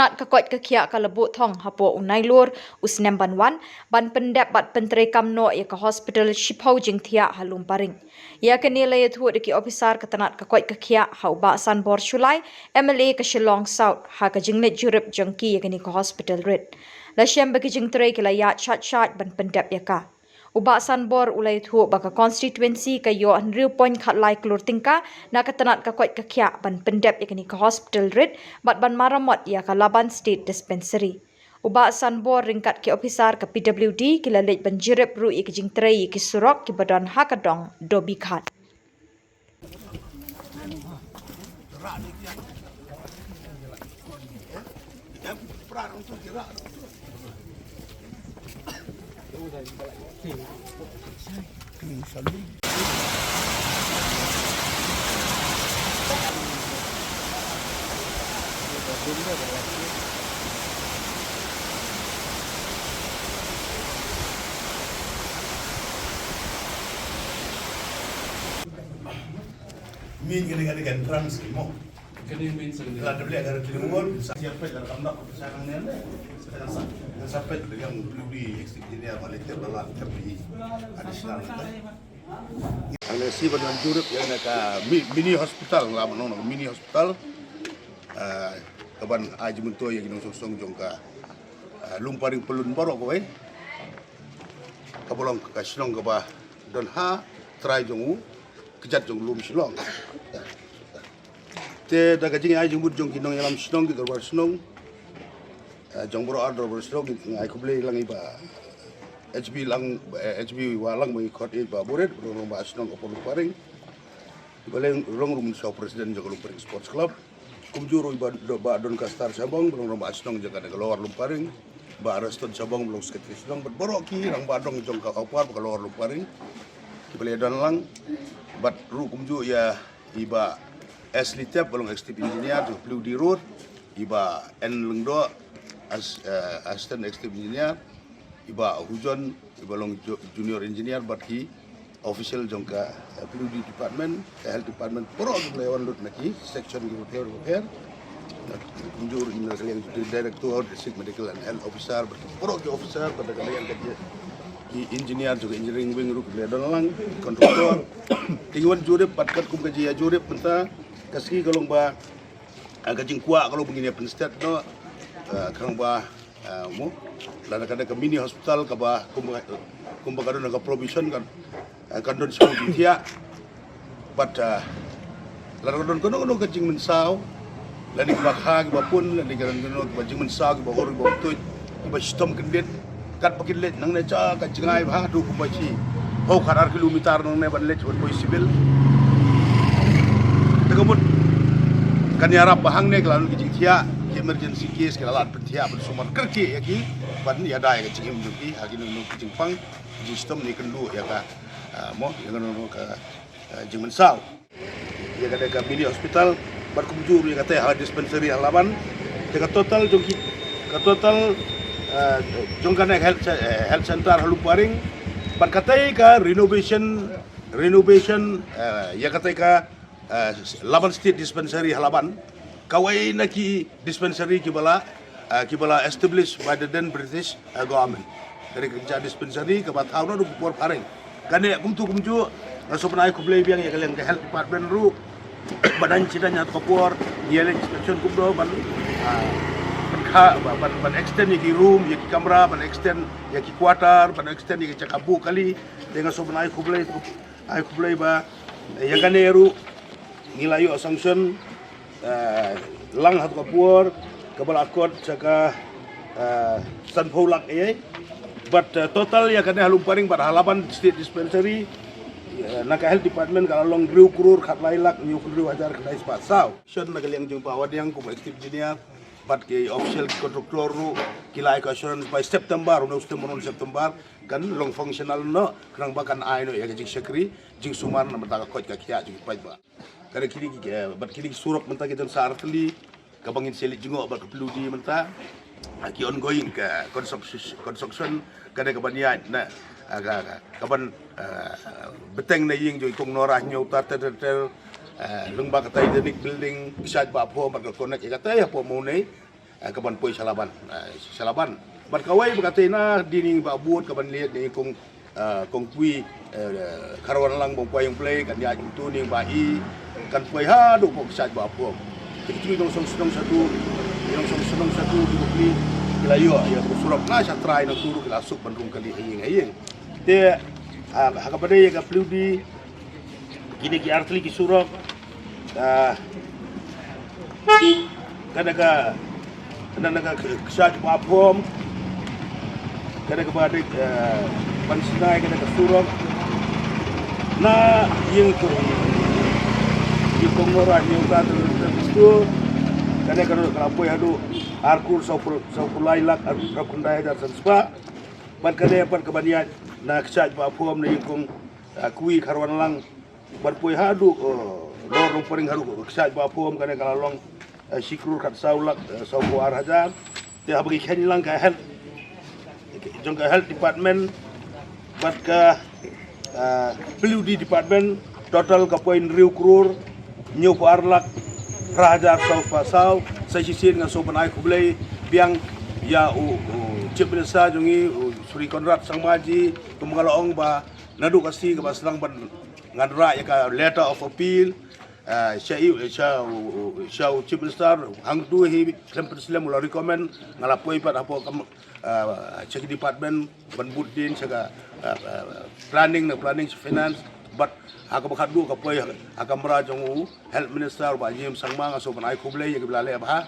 ketanat kakot kekia kalebut thong hapo unai lur usnem banwan ban pendep bat pentre kamno ya ke hospital shipau jing thia halum paring ya ke nilai thu deki officer ketanat kakot kekia hau ba san bor chulai MLA ke Shillong South ha ke jinglet jurup jengki ya ke ni ke hospital red la shem bagi jing tre ke la ya chat ban pendep ya ka Uba sanbor ulai thu baka constituency ka yo Andrew Point khatlai klur tingka na katanat ka kwat kakya ban pendep yakni ka hospital red bat ban maramot ya ka Laban State Dispensary. Uba sanbor ringkat ke officer ka PWD kila lej ban jirep ru ik jing trei ki surok ki badan hakadong dobi khat. Min gini trans mo. Kani min sendiri. Kalau ada beli agar kirimur, siapa yang akan nak pesanan ni ada. Sampai dengan lebih eksternal Malaysia dalam kami additional. Ada si badan jurup yang nak mini hospital lah, mana mini hospital. Kaban aji mentua yang kita sosong jongka lumparing pelun borok kau kabolong kasilong kaba dan try jongu kejat jong lum silong. Te daga jingi aji mud jong kinong yalam silong di garbar silong. Jong boro ador boro silong ai kuble lang iba HB walang mai kot iba boret boro ba silong ko lumparing. Baleng rong rum sa presiden jong lumparing sports club. Kumjuro iba ba don kastar sabong belum ba asnong jaga de keluar lumparing ba reston sabong belum seketi sedang berboroki rang badong jong ka kapar keluar lumparing kibele dan lang bat ru kumju ya iba asli tap belum extip engineer tu blue di road iba en lengdo assistant extip engineer iba hujon iba long junior engineer bat ki official jongka PWD department, health department, poro lewan lut naki section repair, kunjur ini kalian director, district medical and health officer, poro officer pada kalian kerja engineer juga engineering wing ruk ledan lang, kontraktor, tingwan jurip patkat kum kerja jurip penta kasih kalau ba kajing kuat kalau begini penstat no kerang ba mu lana kada ke mini hospital ke ba kum kadon ke provision kan kandon semua dia, but lalu kandon kecing mensau, lalu kebakar kebapun, lalu kandon kecing mensau kebakar kebapun, kebak sistem kendit, kat pakai let nang neca kat cengai bah tu kumbaci, hau karar kilometer nang neban let buat polisi bil, tegapun kan yarap bahang ne kalau kecing dia, emergency case kalau alat pentia bersumar kerja ya ki, badan ya dah kecing menjuki, hari ni kecing pang, sistem ni kendu ya ka. Mo yang ono ke Jingmen Sau. Dia kata ke mini hospital berkumjur yang kata health dispensary halaman. Dia total jongki ke total jongkana health center haluparing. Berkata ke renovation ya kata ke Laban State Dispensary halaman. Kawai naki dispensary kibala established by the then British government. Dari kerja dispensary ke batau no buat paring. Kane kumju sopan ai kublai biang ya kalian ke health department ru badan cidanya kopor dia inspection kubdo ban extend ya ki room ya ki kamera ban extend ya ki quarter ban extend ya ki cakabu kali dengan sopan ai kublai ba ya kane ru ngilayu assumption lang hat kopor kabal akot caka sanpolak but total ya kena halumparing pada halaman state dispensary nak health department kalau long griu kurur kat lailak new griu ajar kedai spasau shot nak yang jumpa awad yang kum active engineer but ke official kontraktor ru kilai ke assurance by September kan long functional no kerang bakan ai no ya jing sekri jing sumar na mata kot ka kia jing pai ba kada kini bat kini surok menta kita sartli kabangin selit jingok ba kepeludi menta ki ongoing ke construction kada kabanian na kaban beteng na ying joy kong norah nyo tater lungba katay denik building bisad ba po mag connect katay po mo nei kaban poi salaban bat kawai berkata na dini ba buat kaban lihat ni kong kui karawan lang bong poi yang play kan ya itu ni ba i kan poi ha do kok sat ba pom itu dong satu di bukli kila yo ya surap na sa try na turu kila suk bandung kali hayeng te hakabade ya ka pludi kini ki artli ki surap kada kesat papom kada badik pansinai kada surap na yung ngora yung kata itu kada kalapoy hadu arkur sa lailak rakundai dar sanspa ban kada pan kabaniat na kesat papom na yung kui karwan lang ban poy hadu lorong paring hadu kesat papom kada kalalong sikrur kat saulak sauko arhaja dia bagi khen lang ka health jong ka health department bat ka PUD department total ka point riu krur nyu ko arlak raja sau pasau sa sisin nga soban ay kublay biang ya chief minister jongi Sri Konrad Sangmaji kumangalaong ba nadu kasi ka baslang ban ngadra ya ka letter of appeal siya chief minister hang tu hi Islam ulah recommend ngalapoi pat apo check department ban budin siya planning finance but haka bakadu ka poi haka mara jong health minister ba jim sangma nga so ban ai kublay ya bilale ba